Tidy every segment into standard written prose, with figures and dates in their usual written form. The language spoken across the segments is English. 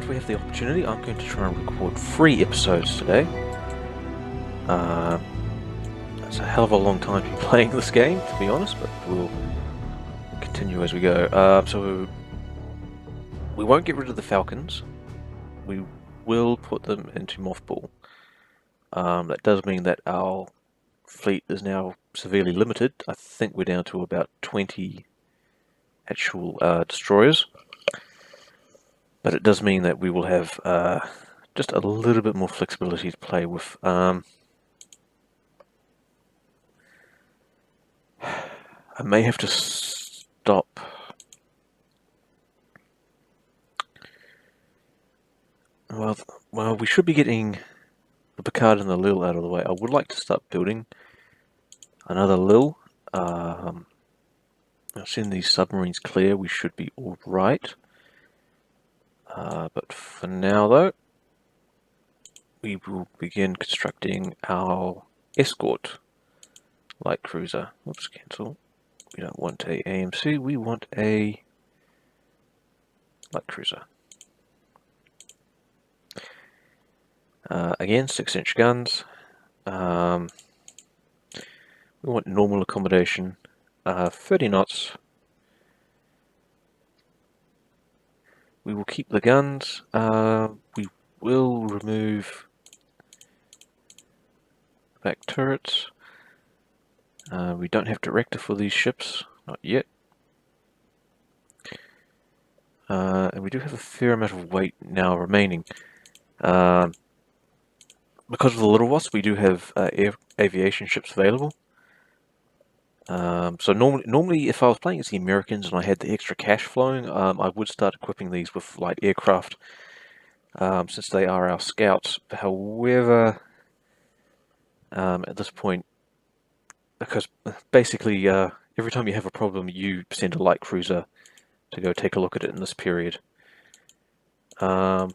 if we have the opportunity, I'm going to try and record 3 episodes today. It's a hell of a long time to be playing this game, to be honest, but we'll continue as we go. So we won't get rid of the Falcons. We will put them into mothball. That does mean that our fleet is now severely limited. I think we're down to about 20 actual destroyers. But it does mean that we will have just a little bit more flexibility to play with. I may have to stop. Well, we should be getting the Picard and the Lille out of the way. I would like to start building another Lille. As soon as these submarines clear, we should be all right. But for now, though, we will begin constructing our escort light cruiser. Oops, cancel. We don't want a AMC, we want a light cruiser. Again, 6-inch guns. We want normal accommodation. 30 knots. We will keep the guns. We will remove back turrets. We don't have director for these ships, not yet. And we do have a fair amount of weight now remaining. Because of the Little Wasp, we do have aviation ships available. So normally, if I was playing as the Americans and I had the extra cash flowing, I would start equipping these with light aircraft, since they are our scouts. However, at this point, because basically every time you have a problem, you send a light cruiser to go take a look at it in this period. In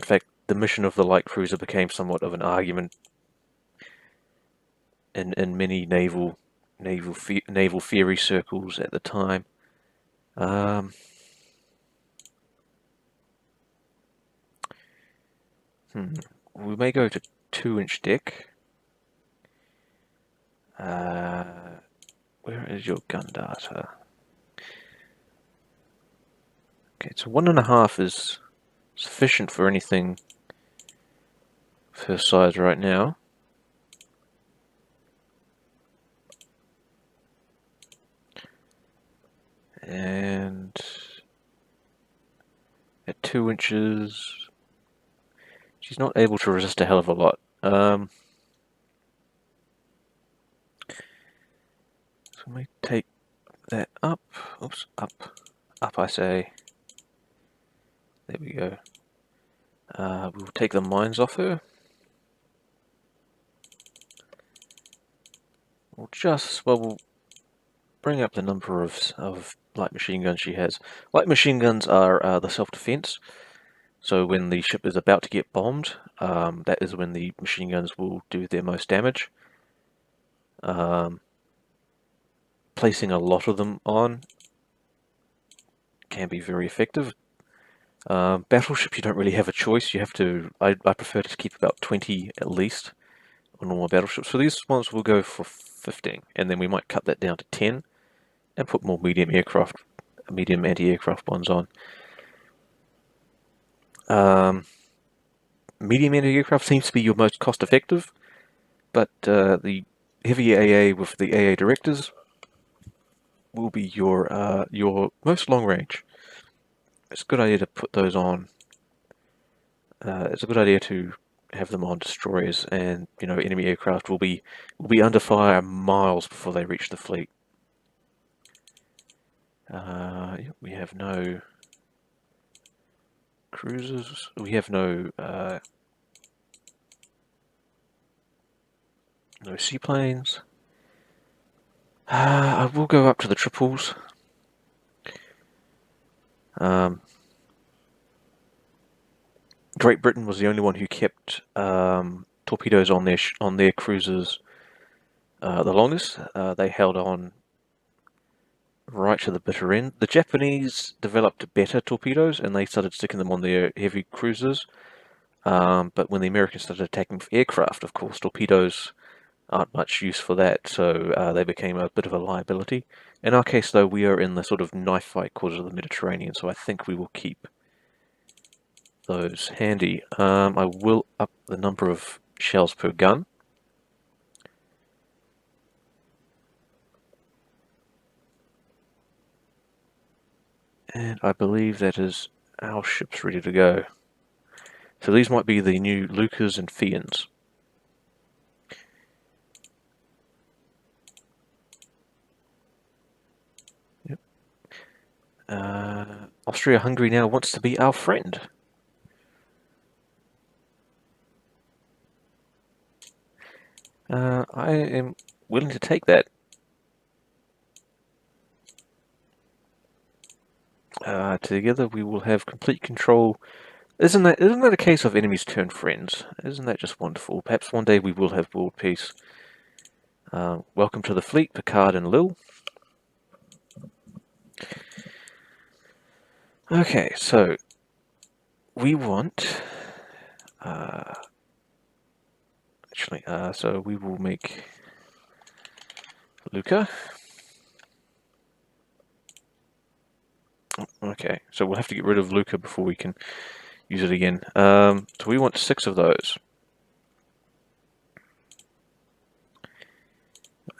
fact, the mission of the light cruiser became somewhat of an argument in many naval theory circles at the time. We may go to 2-inch deck. Where is your gun data? Okay, so 1.5 is sufficient for anything first size right now. And at 2 inches, she's not able to resist a hell of a lot. So let me take that up. Oops, up I say. There we go. We'll take the mines off her. We'll bring up the number of light machine guns she has. Light machine guns are the self-defense. So when the ship is about to get bombed, that is when the machine guns will do their most damage. Placing a lot of them on can be very effective. Battleships, you don't really have a choice. You have to. I prefer to keep about 20 at least on normal battleships. For these ones, we'll go for 15, and then we might cut that down to 10 and put more medium anti-aircraft ones on. Medium anti-aircraft seems to be your most cost-effective, but the heavy AA with the AA directors will be your most long-range. It's a good idea to put those on. It's a good idea to have them on destroyers, and enemy aircraft will be under fire miles before they reach the fleet. We have no cruisers. We have no seaplanes. I will go up to the triples. Great Britain was the only one who kept torpedoes on their cruisers the longest. They held on right to the bitter end. The Japanese developed better torpedoes, and they started sticking them on their heavy cruisers. But when the Americans started attacking aircraft, of course, torpedoes aren't much use for that, so they became a bit of a liability. In our case, though, we are in the sort of knife fight quarters of the Mediterranean, so I think we will keep those handy. I will up the number of shells per gun. And I believe that is our ships ready to go. So these might be the new Lucas and Fians. Yep. Austria-Hungary now wants to be our friend. I am willing to take that. Together we will have complete control. Isn't that a case of enemies turn friends? Isn't that just wonderful? Perhaps one day we will have world peace. Welcome to the fleet, Picard and Lil. Okay, so we want so we will make Luca. Okay, so we'll have to get rid of Luca before we can use it again. So we want 6 of those.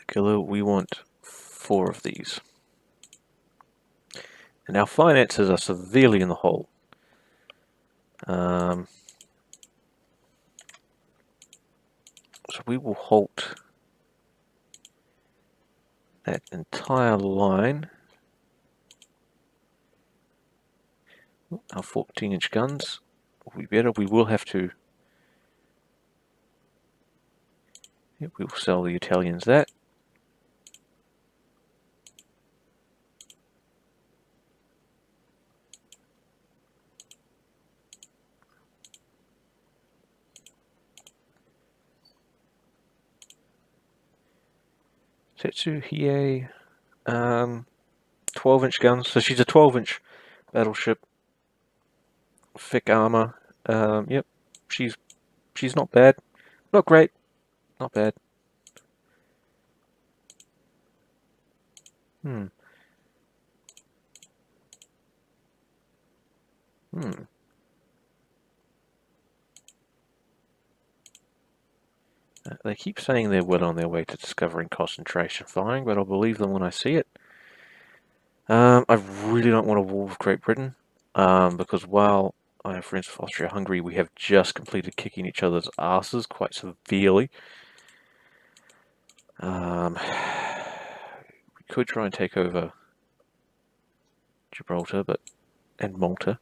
Killer, we want 4 of these. And our finances are severely in the hole. So we will halt that entire line. Our 14-inch guns will be better. We will have to... Yep, we will sell the Italians that. Setsu Hiei, 12-inch guns. So she's a 12-inch battleship. Thick armor. Yep, she's not bad. Not great. Not bad. Hmm. They keep saying they're well on their way to discovering concentration firing, but I'll believe them when I see it. I really don't want a war with Great Britain, because while I have friends with Austria-Hungary, we have just completed kicking each other's asses quite severely. We could try and take over Gibraltar, and Malta,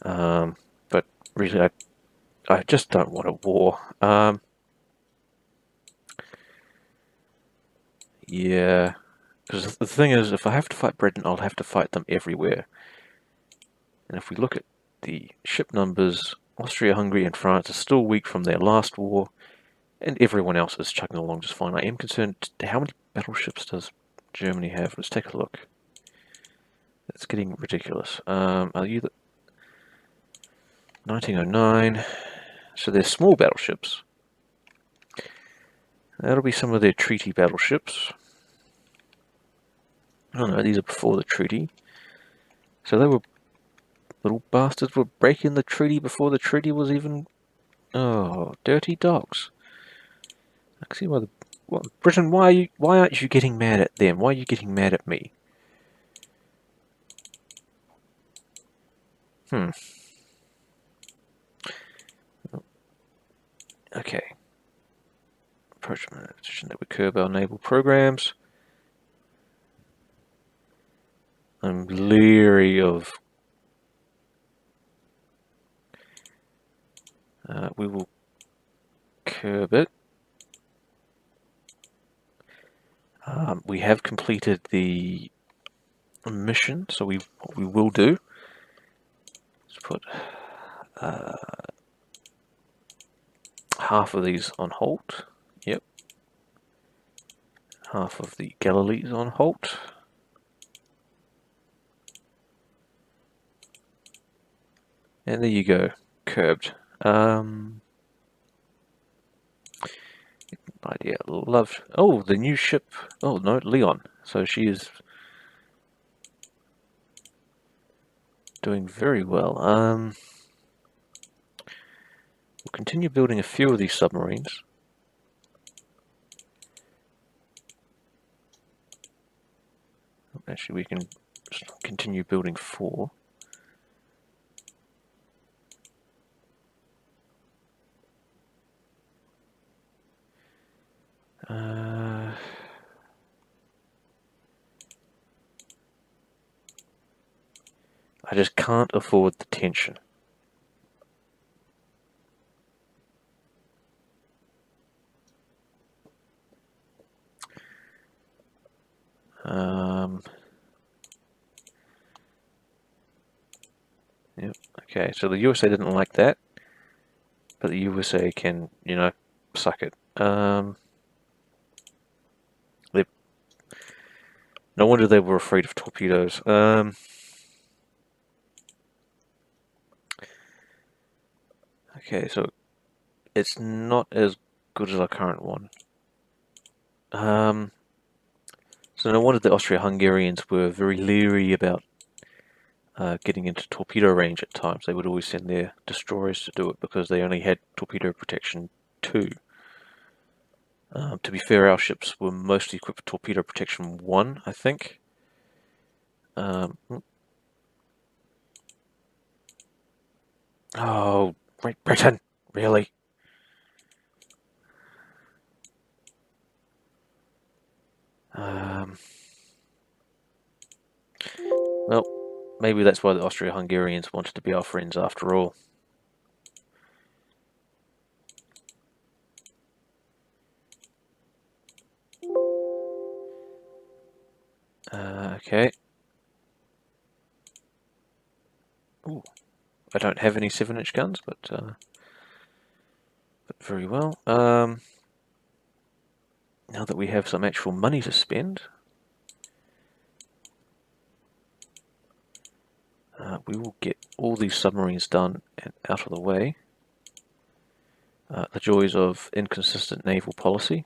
but really I just don't want a war. Yeah, because the thing is, if I have to fight Britain, I'll have to fight them everywhere. And if we look at the ship numbers, Austria-Hungary and France are still weak from their last war, and everyone else is chugging along just fine. I am concerned, how many battleships does Germany have? Let's take a look. It's getting ridiculous. Are you the 1909? So they're small battleships. That'll be some of their treaty battleships. Oh no, these are before the treaty. So they were... little bastards were breaking the treaty before the treaty was even... Oh, dirty dogs. I can see why the... What, Britain, why aren't you getting mad at them? Why are you getting mad at me? Okay. Approach position that we curb our naval programs. I'm leery of... we will curb it. We have completed the mission, so what we will do is put half of these on halt. Yep. Half of the Galilees on halt. And there you go, curbed. Idea, loved. Oh, the new ship. Oh no, Leon. So she is doing very well. We'll continue building a few of these submarines. Actually, we can continue building 4. I just can't afford the tension. Yep. Okay, so the USA didn't like that, but the USA can, suck it. No wonder they were afraid of torpedoes. Okay, so it's not as good as our current one. So no wonder the Austro-Hungarians were very leery about getting into torpedo range at times. They would always send their destroyers to do it because they only had torpedo protection 2. To be fair, our ships were mostly equipped with torpedo protection 1, I think. Oh, Great Britain, really? Well, maybe that's why the Austro-Hungarians wanted to be our friends after all. Okay. Ooh, I don't have any 7-inch guns, but very well. Now that we have some actual money to spend, we will get all these submarines done and out of the way. The joys of inconsistent naval policy.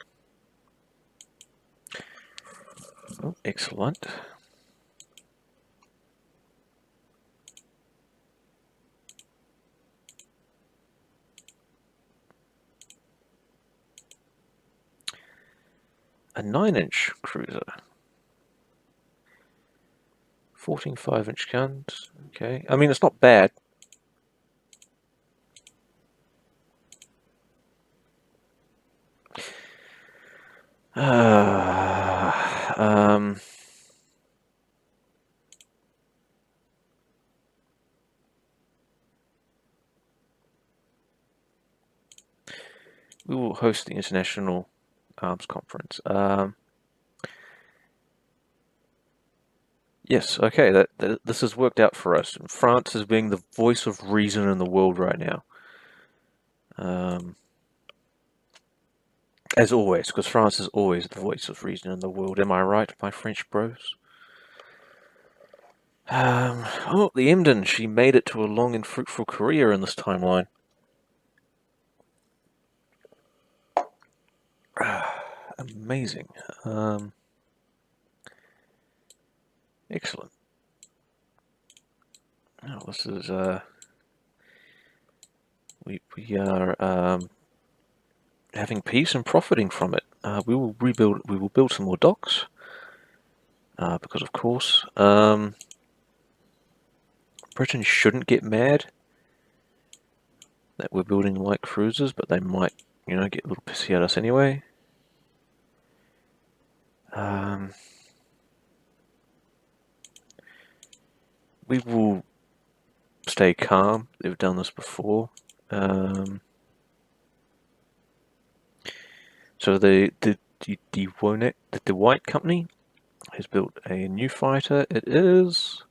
Oh, excellent. A 9-inch cruiser. 14 5-inch guns. Okay. I mean, it's not bad. We will host the International Arms Conference. Yes, okay, this has worked out for us. France is being the voice of reason in the world right now. As always, because France is always the voice of reason in the world. Am I right, my French bros? Oh, the Emden, she made it to a long and fruitful career in this timeline. Amazing. Excellent. Oh, this is, we are, having peace and profiting from it. We will build some more docks. Because of course, Britain shouldn't get mad that we're building light cruisers, but they might, get a little pissy at us anyway. We will stay calm. They've done this before. So the White Company has built a new fighter. It is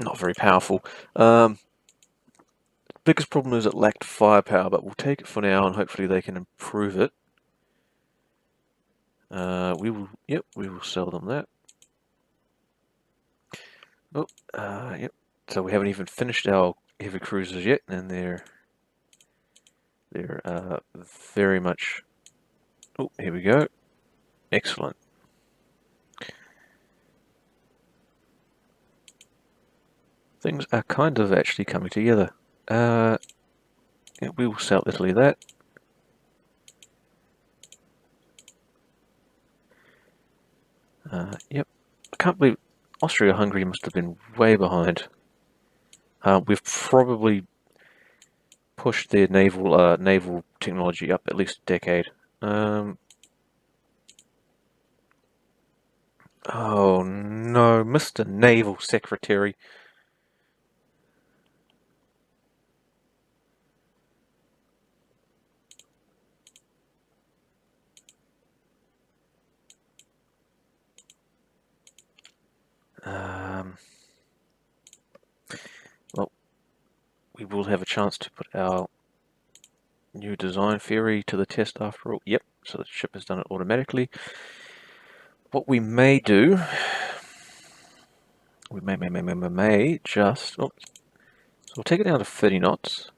not very powerful. Biggest problem is it lacked firepower, but we'll take it for now, and hopefully they can improve it. We will sell them that. Oh, yep. So we haven't even finished our heavy cruisers yet, and they're very much. Oh, here we go. Excellent. Things are kind of actually coming together. Yeah, we will sell Italy that. Yep. I can't believe Austria-Hungary must have been way behind. We've probably pushed their naval technology up at least a decade. Oh no, Mr. Naval Secretary. Um, well, we will have a chance to put our new design theory to the test after all. Yep, so the ship has done it automatically. What we may do, we may just, so we'll take it down to 30 knots.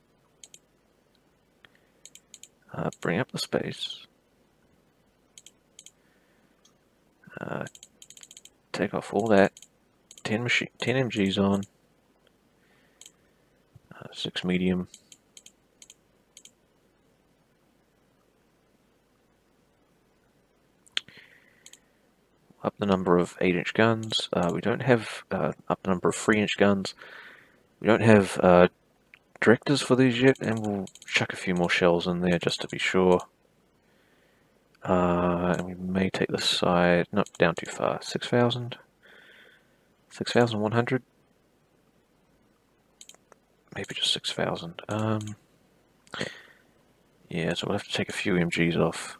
Bring up the space. Take off all that. 10 MGs on. 6 medium. Up the number of 8-inch guns. We don't have up the number of 3-inch guns. We don't have directors for these yet, and we'll chuck a few more shells in there just to be sure. And we may take this side, not down too far, 6,000? 6,100? Maybe just 6,000. Yeah, so we'll have to take a few MGs off.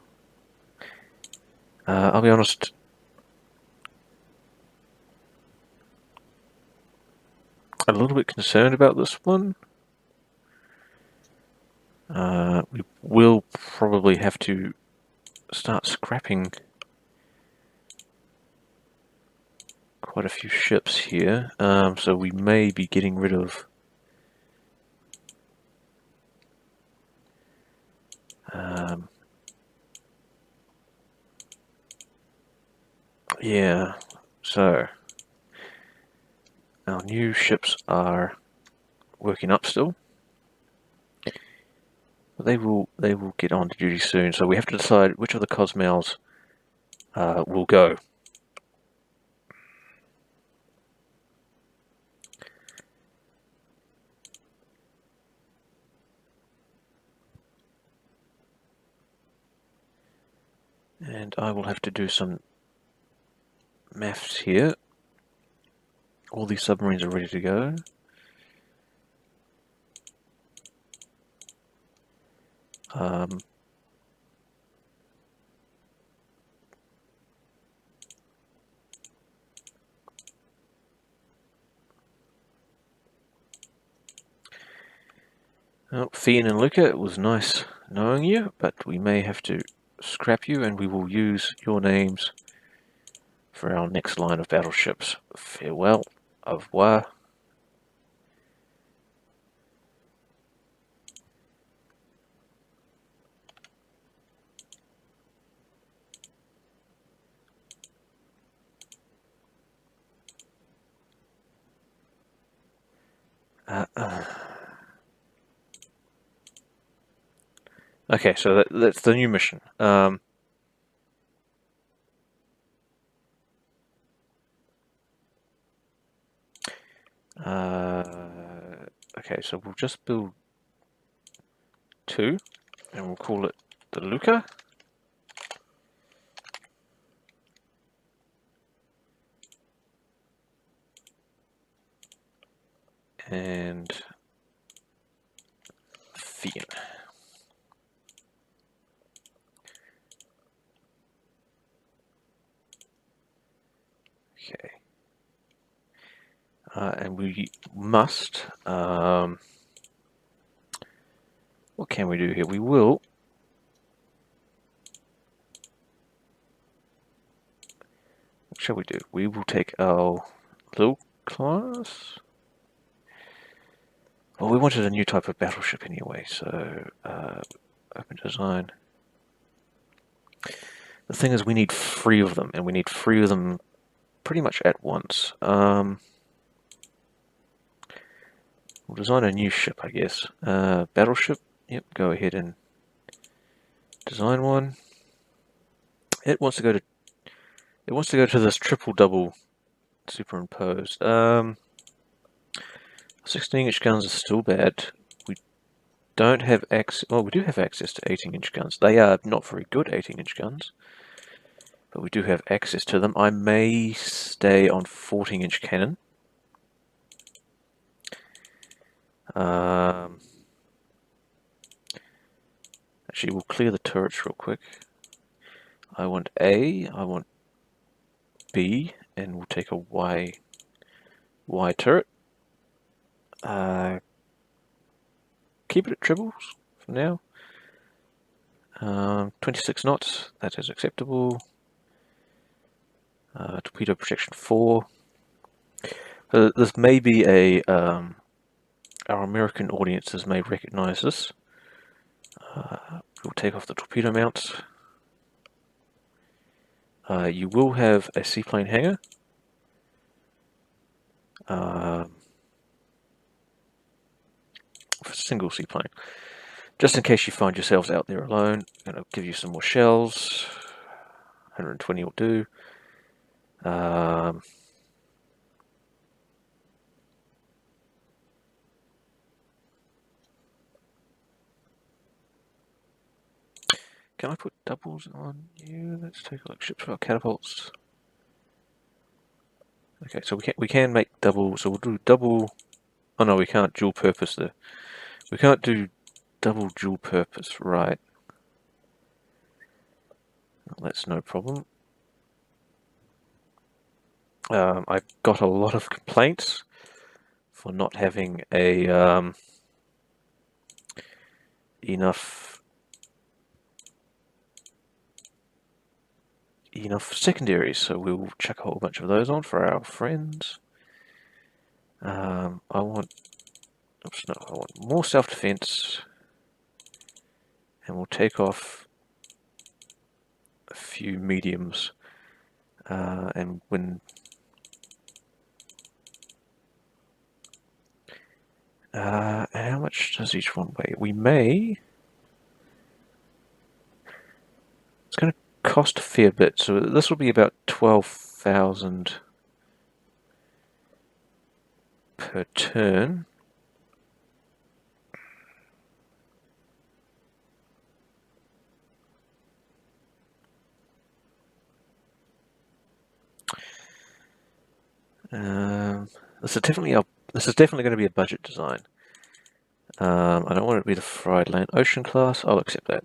I'll be honest, a little bit concerned about this one. We will probably have to start scrapping quite a few ships here, so we may be getting rid of yeah, so our new ships are working up still, but they will get on to duty soon, so we have to decide which of the Cosmals will go. And I will have to do some maths here. All these submarines are ready to go. Well, Fian and Luca, it was nice knowing you, but we may have to scrap you, and we will use your names for our next line of battleships. Farewell, au revoir. Okay, so that's the new mission. Okay, so we'll just build 2, and we'll call it the Luca. And Fian. Okay. And we must, what can we do here? We will, what shall we do? We will take our little class. Well, we wanted a new type of battleship anyway, so open design. The thing is, we need 3 of them, and we need 3 of them pretty much at once. We'll design a new ship, I guess. Battleship. Yep, go ahead and design one. It wants to go to. It wants to go to this triple-double superimposed. 16-inch guns are still bad. We don't have access. Well, we do have access to 18-inch guns. They are not very good 18-inch guns, but we do have access to them. I may stay on 14-inch cannon. Actually, we'll clear the turrets real quick. I want A, I want B, and we'll take a Y turret. Keep it at triples for now. 26 knots, that is acceptable. Torpedo protection 4. This may be a our American audiences may recognize this. We'll take off the torpedo mounts. You will have a seaplane hangar. For a single seaplane. Just in case you find yourselves out there alone, I'm going to give you some more shells. 120 will do. Can I put doubles on you? Let's take a look. Ships without catapults. Okay, so we can make double. So we'll do double. Oh no, we can't dual purpose there. We can't do double dual purpose, right? That's no problem. I've got a lot of complaints for not having a enough secondaries, so we'll chuck a whole bunch of those on for our friends. I want more self-defense, and we'll take off a few mediums, and when how much does each one weigh? We may. It's going to cost a fair bit, so this will be about 12,000 per turn. This is definitely going to be a budget design. I don't want it to be the Fried Land Ocean class. I'll accept that.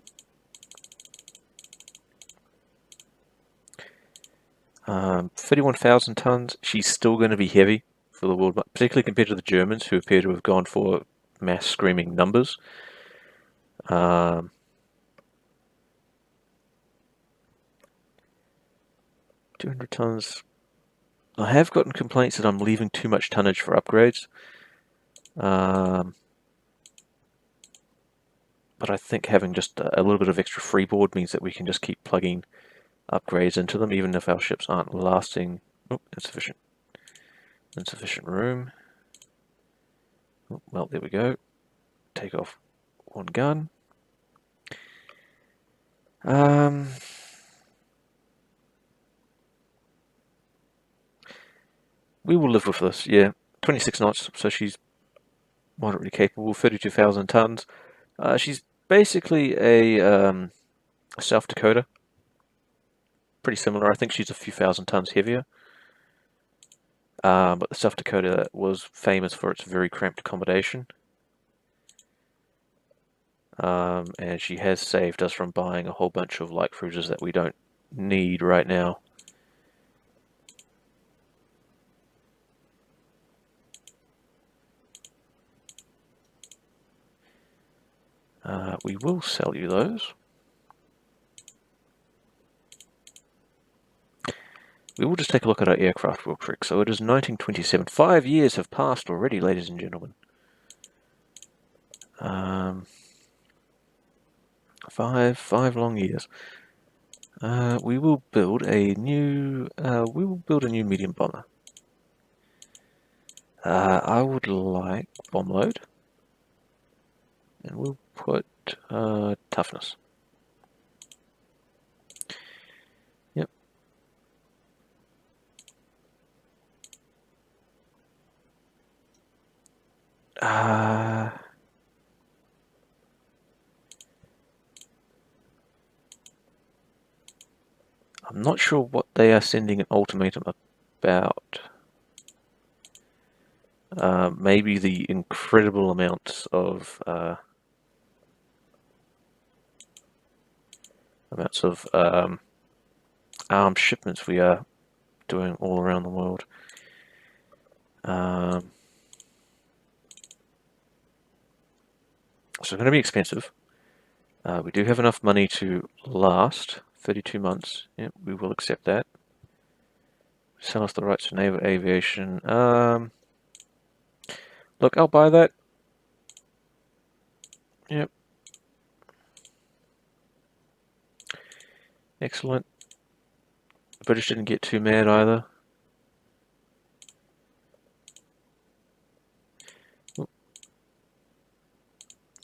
31,000 tons. She's still going to be heavy for the world, particularly compared to the Germans, who appear to have gone for mass screaming numbers. 200 tons. I have gotten complaints that I'm leaving too much tonnage for upgrades. But I think having just a little bit of extra freeboard means that we can just keep plugging upgrades into them, even if our ships aren't lasting. Oh, insufficient room. Oh, well, there we go. Take off one gun. We will live with this, yeah. 26 knots, so she's moderately capable. 32,000 tons. She's basically a South Dakota. Pretty similar. I think she's a few thousand tons heavier. But the South Dakota was famous for its very cramped accommodation. And she has saved us from buying a whole bunch of light cruisers that we don't need right now. We will sell you those. We will just take a look at our aircraft real quick. So it is 1927. 5 years have passed already, ladies and gentlemen. 5 long years. We will build a new. We will build a new medium bomber. I would like bomb load, and we'll put toughness. Yep. I'm not sure what they are sending an ultimatum about. Maybe the incredible amounts of armed shipments we are doing all around the world. So it's going to be expensive. We do have enough money to last 32 months. Yep, we will accept that. Sell us the rights to naval aviation. Look, I'll buy that. Yep. Excellent. The British didn't get too mad either.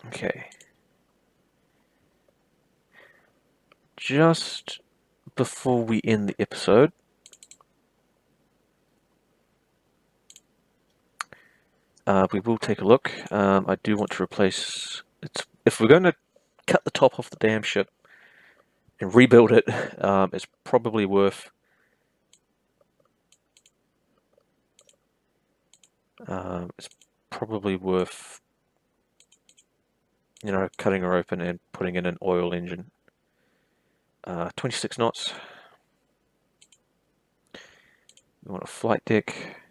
Okay. Just before we end the episode, we will take a look. I do want to replace... If we're going to cut the top off the damn ship and rebuild it, it's probably worth... cutting her open and putting in an oil engine. 26 knots. We want a flight deck.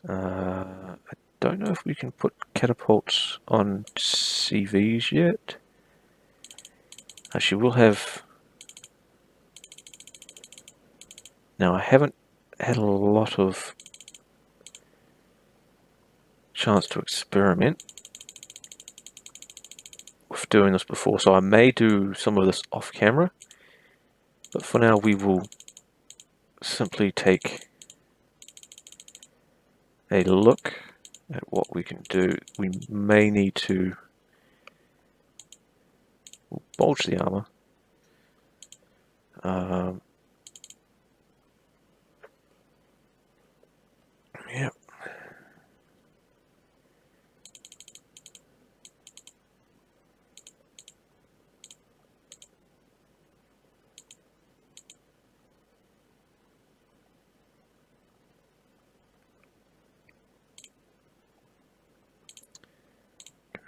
I don't know if we can put catapults on CVs yet. Actually, we'll have... Now, I haven't had a lot of chance to experiment with doing this before, so I may do some of this off camera, but for now we will simply take a look at what we can do. We may need to bulge the armor. Yep.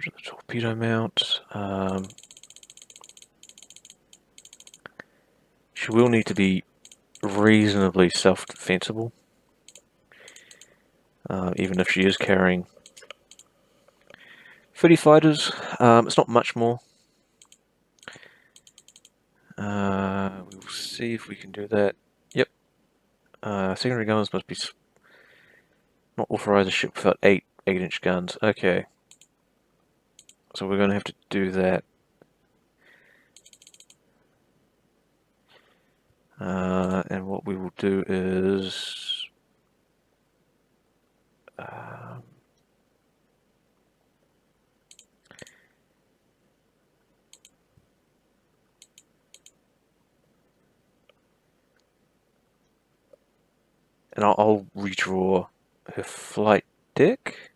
The torpedo mount. She will need to be reasonably self-defensible, even if she is carrying 30 fighters. It's not much more. We'll see if we can do that. Yep. Secondary guns must be not authorize a ship without 8-inch guns. Okay. So we're going to have to do that. And what we will do is... and I'll redraw her flight deck.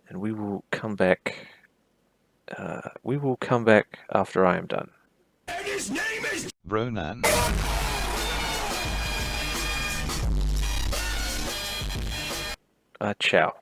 And we will come back. We will come back after I am done. And his name is Ronan. Ciao.